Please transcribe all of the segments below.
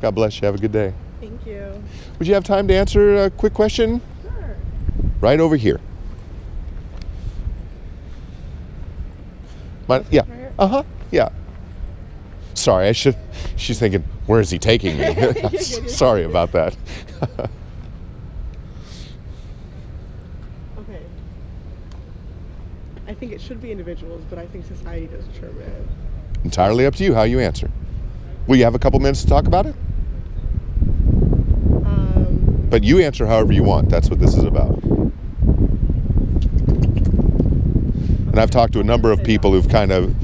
God bless you. Have a good day. Thank you. Would you have time to answer a quick question? Sure. Right over here. Yeah. Yeah. Sorry, she's thinking, where is he taking me? Sorry about that. Okay. I think it should be individuals, but I think society does determine it. Entirely up to you how you answer. Will you have a couple minutes to talk about it? But you answer however you want. That's what this is about. And I've talked to a number of people who've kind of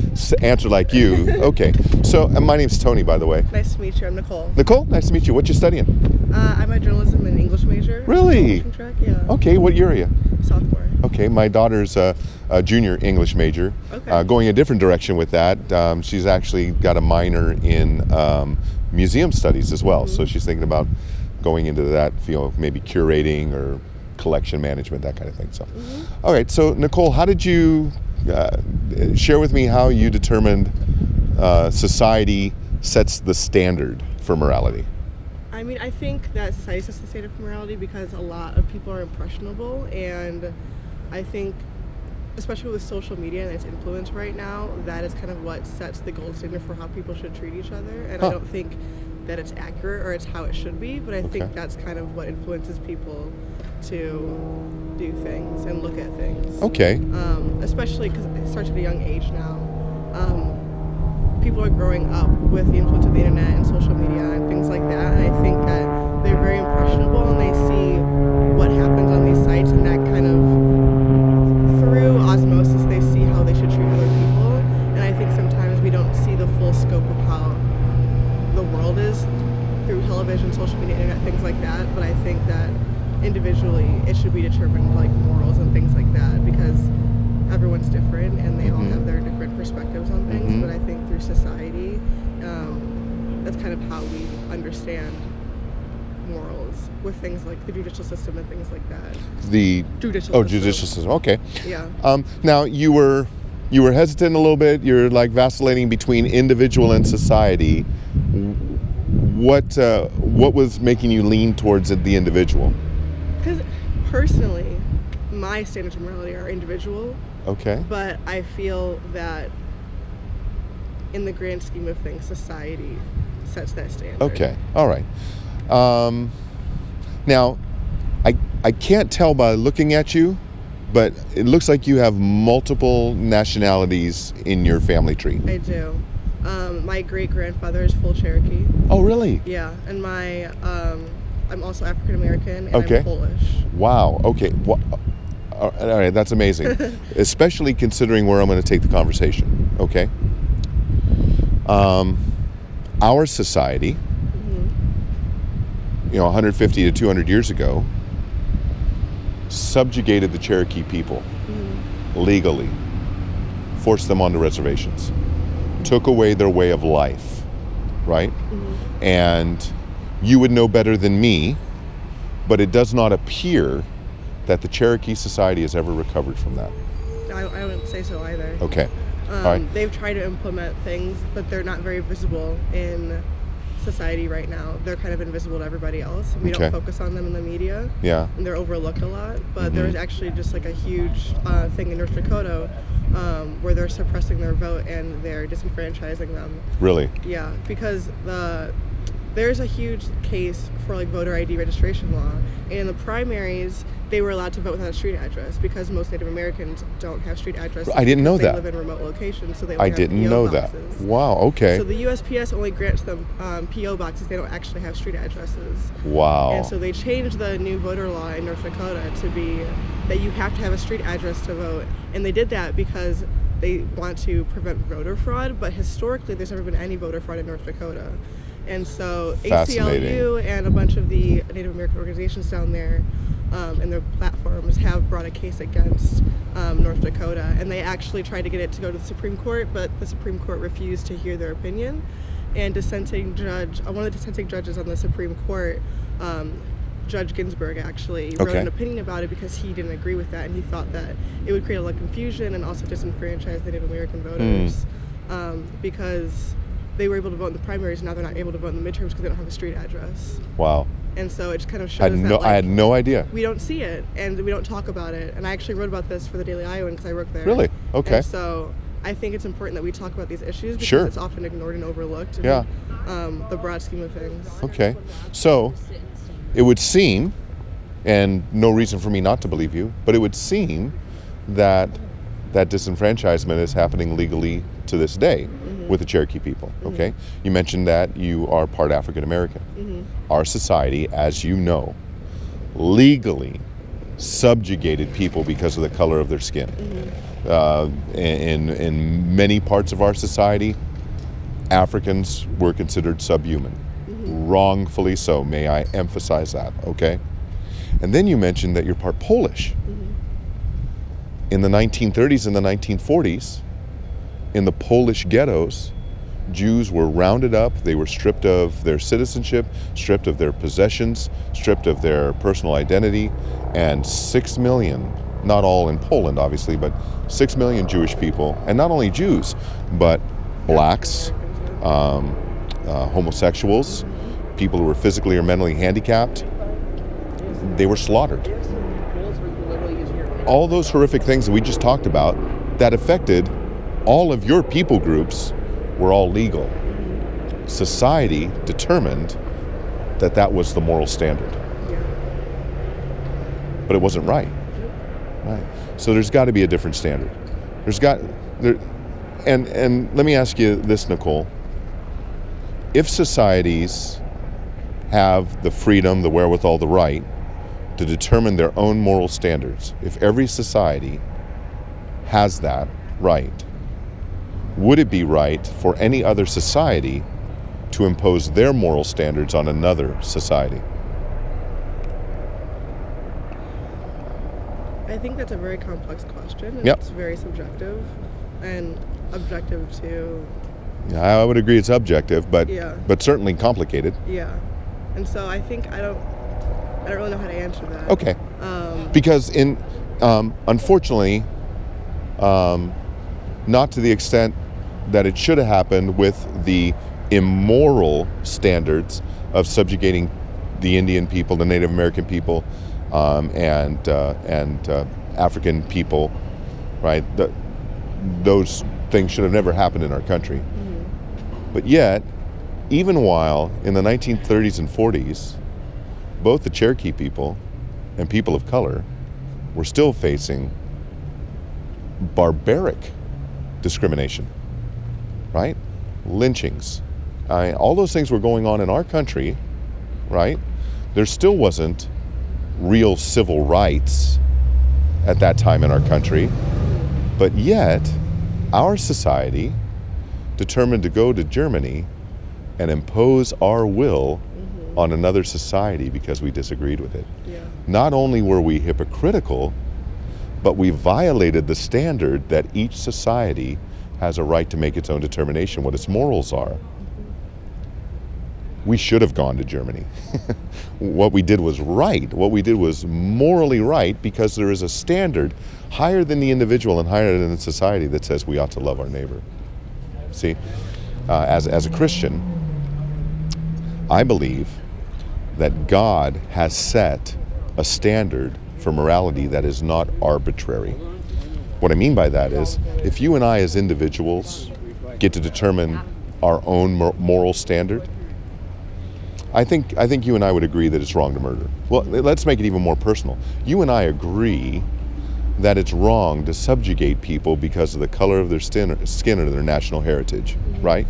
answered like you. Okay. So my name's Tony, by the way. Nice to meet you. I'm Nicole. Nicole, nice to meet you. What you studying? I'm a journalism and English major. Really? Track, yeah. Okay. What year are you? Sophomore. Okay. My daughter's a junior English major. Okay. Going a different direction with that. She's actually got a minor in museum studies as well. So she's thinking about going into that field, maybe curating or collection management, that kind of thing. So, all right. So, Nicole, how did you share with me how you determined society sets the standard for morality? I mean, I think that society sets the standard for morality because a lot of people are impressionable, and I think, especially with social media and its influence right now, that is kind of what sets the gold standard for how people should treat each other. And I don't think that it's accurate or it's how it should be, but I think that's kind of what influences people to do things and look at things. Okay. Especially because it starts at a young age now. People are growing up with the influence of the internet and social media and things like that, and I think that they're very impressionable and they see what happens on these sites, and that kind of, through osmosis, they see how they should treat other people. And I think sometimes we don't see the full scope of how the world is through television, social media, internet, things like that. But I think that individually it should be determined, like morals and things like that, because everyone's different and they all have their different perspectives on things. But I think through society, that's kind of how we understand morals, with things like the judicial system and things like that. The judicial system. Okay. Yeah. Now you were hesitant a little bit. You're like vacillating between individual and society. What was making you lean towards the individual? Because personally, my standards of morality are individual. Okay. But I feel that in the grand scheme of things, society sets that standard. Okay. All right. Now, I can't tell by looking at you, but it looks like you have multiple nationalities in your family tree. I do. My great-grandfather is full Cherokee. Oh, really? Yeah. And I'm also African American and I'm Polish. Wow. Okay. All right. That's amazing. Especially considering where I'm going to take the conversation. Okay. Our society, 150 to 200 years ago, subjugated the Cherokee people legally, forced them onto reservations, took away their way of life, right? And you would know better than me, but it does not appear that the Cherokee society has ever recovered from that. I wouldn't say so either. Okay. All right. They've tried to implement things, but they're not very visible in society right now. They're kind of invisible to everybody else. We don't focus on them in the media. Yeah. And they're overlooked a lot. But there's actually just like a huge thing in North Dakota where they're suppressing their vote and they're disenfranchising them. Really? Yeah, because there's a huge case for like voter ID registration law. And in the primaries, they were allowed to vote without a street address because most Native Americans don't have street addresses. I didn't know that. They live in remote locations, so they I didn't know that. Wow, okay. So the USPS only grants them P.O. boxes. They don't actually have street addresses. Wow. And so they changed the new voter law in North Dakota to be that you have to have a street address to vote. And they did that because they want to prevent voter fraud, but historically there's never been any voter fraud in North Dakota. And so ACLU and a bunch of the Native American organizations down there and their platforms have brought a case against North Dakota, and they actually tried to get it to go to the Supreme Court, but the Supreme Court refused to hear their opinion. And one of the dissenting judges on the Supreme Court, Judge Ginsburg, actually wrote an opinion about it because he didn't agree with that, and he thought that it would create a lot of confusion and also disenfranchise the Native American voters because they were able to vote in the primaries, now they're not able to vote in the midterms because they don't have a street address. Wow. And so it just kind of shows I had no idea. We don't see it, and we don't talk about it. And I actually wrote about this for the Daily Iowan because I work there. Really? Okay. And so I think it's important that we talk about these issues because Sure. it's often ignored and overlooked in the broad scheme of things. Okay. So it would seem, and no reason for me not to believe you, but it would seem that disenfranchisement is happening legally to this day with the Cherokee people, okay? You mentioned that you are part African American. Our society, as you know, legally subjugated people because of the color of their skin. In many parts of our society, Africans were considered subhuman. Wrongfully so, may I emphasize that, okay? And then you mentioned that you're part Polish. In the 1930s and the 1940s, in the Polish ghettos, Jews were rounded up, they were stripped of their citizenship, stripped of their possessions, stripped of their personal identity, and 6 million, not all in Poland obviously, but 6 million Jewish people, and not only Jews, but blacks, homosexuals, people who were physically or mentally handicapped, they were slaughtered. All those horrific things that we just talked about that affected all of your people groups were all legal. Society determined that that was the moral standard. But it wasn't right. Right. So there's got to be a different standard. And let me ask you this, Nicole. If societies have the freedom, the wherewithal, the right to determine their own moral standards, if every society has that right, would it be right for any other society to impose their moral standards on another society? I think that's a very complex question, and Yep. it's very subjective and objective too. I would agree it's objective, but certainly complicated. Yeah, and so I think I don't really know how to answer that. Okay. Because unfortunately, not to the extent that it should have happened with the immoral standards of subjugating the Indian people, the Native American people, and African people, right? Those things should have never happened in our country. But yet, even while in the 1930s and 40s, both the Cherokee people and people of color were still facing barbaric discrimination, right? Lynchings. All those things were going on in our country, right? There still wasn't real civil rights at that time in our country, but yet our society determined to go to Germany and impose our will on another society because we disagreed with it. Not only were we hypocritical, but we violated the standard that each society has a right to make its own determination what its morals are. We should have gone to Germany. What we did was right. What we did was morally right because there is a standard higher than the individual and higher than the society that says we ought to love our neighbor. See, as a Christian, I believe that God has set a standard for morality that is not arbitrary. What I mean by that is, if you and I as individuals get to determine our own moral standard, I think you and I would agree that it's wrong to murder. Well, let's make it even more personal. You and I agree that it's wrong to subjugate people because of the color of their skin or their national heritage, right?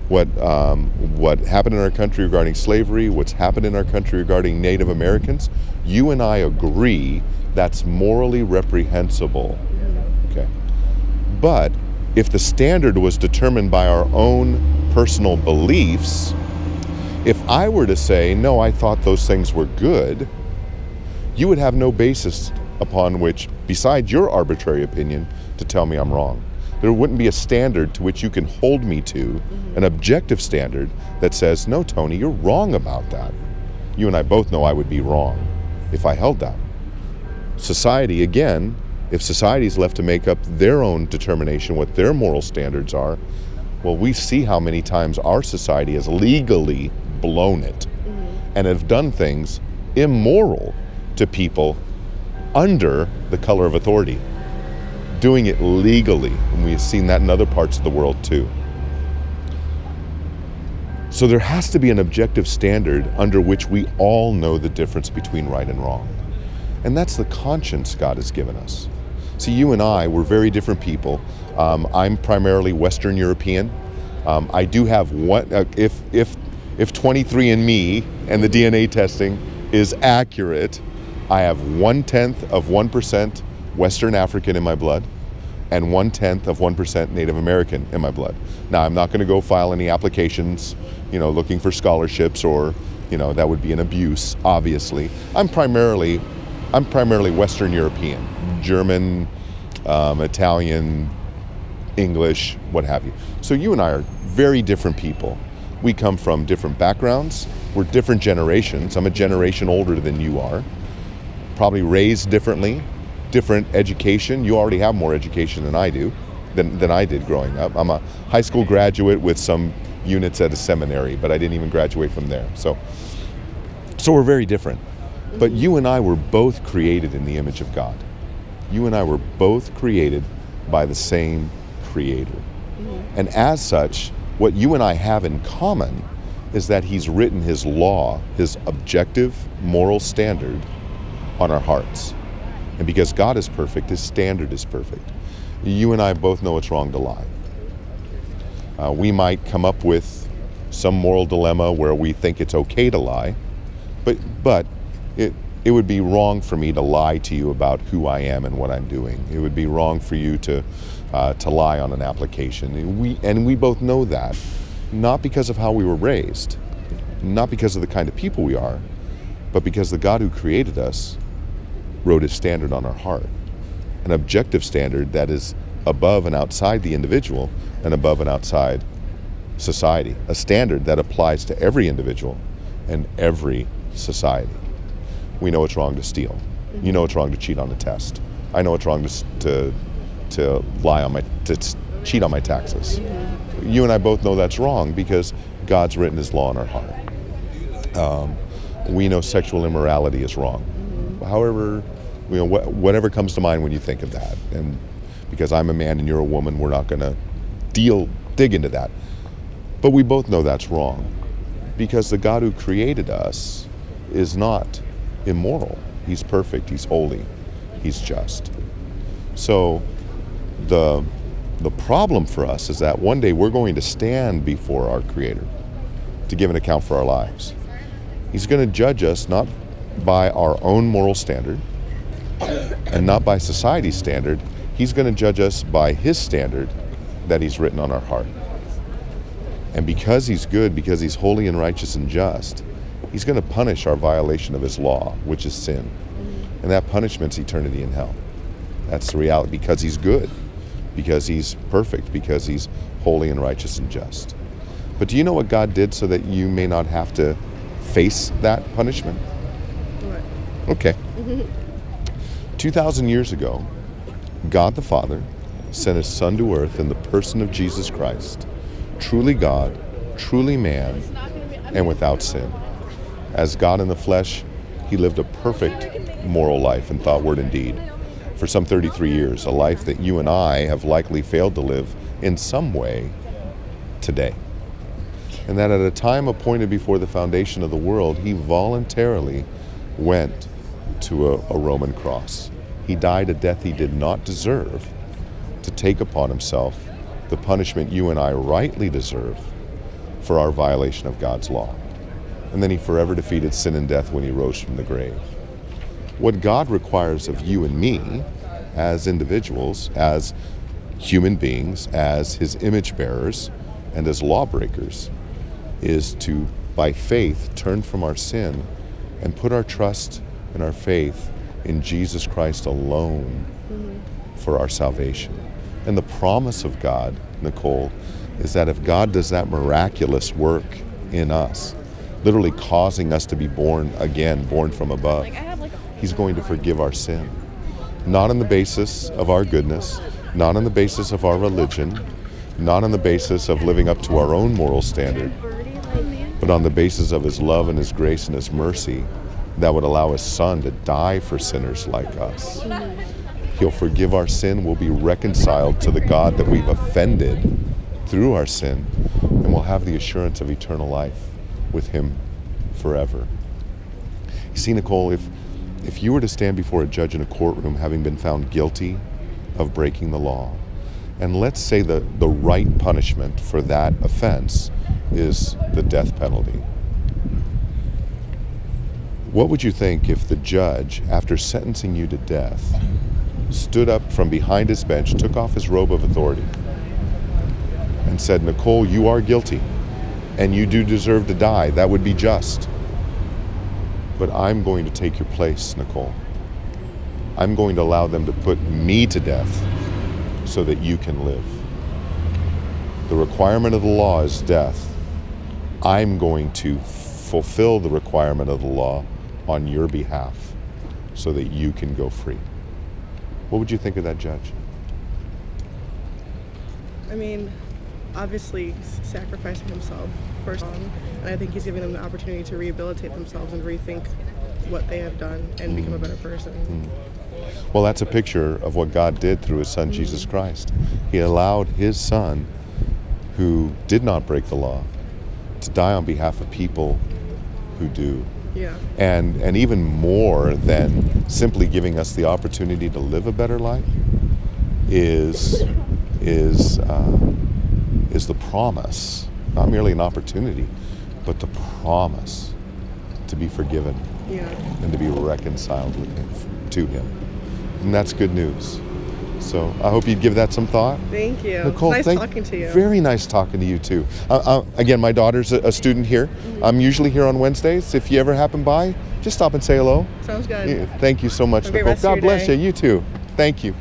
What happened in our country regarding slavery, what's happened in our country regarding Native Americans, you and I agree that's morally reprehensible. Okay. But if the standard was determined by our own personal beliefs, if I were to say, no, I thought those things were good, you would have no basis upon which, besides your arbitrary opinion, to tell me I'm wrong. There wouldn't be a standard to which you can hold me to, an objective standard that says, no, Tony, you're wrong about that. You and I both know I would be wrong if I held that. Society, again, if society is left to make up their own determination, what their moral standards are, Well, we see how many times our society has legally blown it and have done things immoral to people under the color of authority, doing it legally. And we've seen that in other parts of the world too. So there has to be an objective standard under which we all know the difference between right and wrong. And that's the conscience God has given us. See, you and I, we're very different people. I'm primarily Western European. I do have one, if 23andMe and the DNA testing is accurate, I have 0.1% Western African in my blood and 0.1% Native American in my blood. Now, I'm not going to go file any applications, looking for scholarships, or, that would be an abuse, obviously. I'm primarily Western European, German, Italian, English, what have you. So you and I are very different people. We come from different backgrounds. We're different generations. I'm a generation older than you are. Probably raised differently, different education. You already have more education than I do, than I did growing up. I'm a high school graduate with some units at a seminary, but I didn't even graduate from there. So we're very different. But you and I were both created in the image of God. You and I were both created by the same Creator. And as such, what you and I have in common is that He's written His law, His objective moral standard, on our hearts. And because God is perfect, His standard is perfect. You and I both know it's wrong to lie. We might come up with some moral dilemma where we think it's okay to lie, but it would be wrong for me to lie to you about who I am and what I'm doing. It would be wrong for you to lie on an application. And we both know that, not because of how we were raised, not because of the kind of people we are, but because the God who created us wrote His standard on our heart, an objective standard that is above and outside the individual and above and outside society, a standard that applies to every individual and every society. We know it's wrong to steal. You know it's wrong to cheat on a test. I know it's wrong to cheat on my taxes. You and I both know that's wrong because God's written His law in our heart. We know sexual immorality is wrong. However, whatever comes to mind when you think of that, and because I'm a man and you're a woman, we're not going to dig into that. But we both know that's wrong because the God who created us is not immoral. He's perfect, He's holy, He's just. So the problem for us is that one day we're going to stand before our Creator to give an account for our lives. He's going to judge us not by our own moral standard and not by society's standard. He's going to judge us by His standard that He's written on our heart. And because He's good, because He's holy and righteous and just, He's going to punish our violation of His law, which is sin. And that punishment's eternity in hell. That's the reality, because He's good, because He's perfect, because He's holy and righteous and just. But do you know what God did so that you may not have to face that punishment? What? Okay. 2,000 years ago, God the Father sent His Son to earth in the person of Jesus Christ, truly God, truly man, and without sin. As God in the flesh, He lived a perfect moral life in thought, word, and deed for some 33 years, a life that you and I have likely failed to live in some way today. And that at a time appointed before the foundation of the world, He voluntarily went to a Roman cross. He died a death He did not deserve to take upon Himself the punishment you and I rightly deserve for our violation of God's law. And then He forever defeated sin and death when He rose from the grave. What God requires of you and me as individuals, as human beings, as His image bearers, and as lawbreakers, is to, by faith, turn from our sin and put our trust and our faith in Jesus Christ alone for our salvation. And the promise of God, Nicole, is that if God does that miraculous work in us, literally causing us to be born again, born from above, He's going to forgive our sin. Not on the basis of our goodness, not on the basis of our religion, not on the basis of living up to our own moral standard, but on the basis of his love and his grace and his mercy that would allow his son to die for sinners like us. He'll forgive our sin. We'll be reconciled to the God that we've offended through our sin, and we'll have the assurance of eternal life with him forever. You see, Nicole, if you were to stand before a judge in a courtroom having been found guilty of breaking the law, and let's say the right punishment for that offense is the death penalty, what would you think if the judge, after sentencing you to death, stood up from behind his bench, took off his robe of authority, and said, Nicole, you are guilty, and you do deserve to die. That would be just. But I'm going to take your place, Nicole. I'm going to allow them to put me to death so that you can live. The requirement of the law is death. I'm going to fulfill the requirement of the law on your behalf so that you can go free. What would you think of that judge? I mean, obviously sacrificing himself first on, and I think he's giving them the opportunity to rehabilitate themselves and rethink what they have done and become a better person. Well, that's a picture of what God did through his son, Jesus Christ. He allowed his son, who did not break the law, to die on behalf of people who do. Yeah. And even more than simply giving us the opportunity to live a better life is the promise, not merely an opportunity, but the promise to be forgiven and to be reconciled with him, to him. And that's good news. So I hope you'd give that some thought. Thank you. Nicole, nice talking to you. Very nice talking to you too. Again, my daughter's a student here. I'm usually here on Wednesdays. If you ever happen by, just stop and say hello. Sounds good. Thank you so much, Nicole. God bless you. You too. Thank you.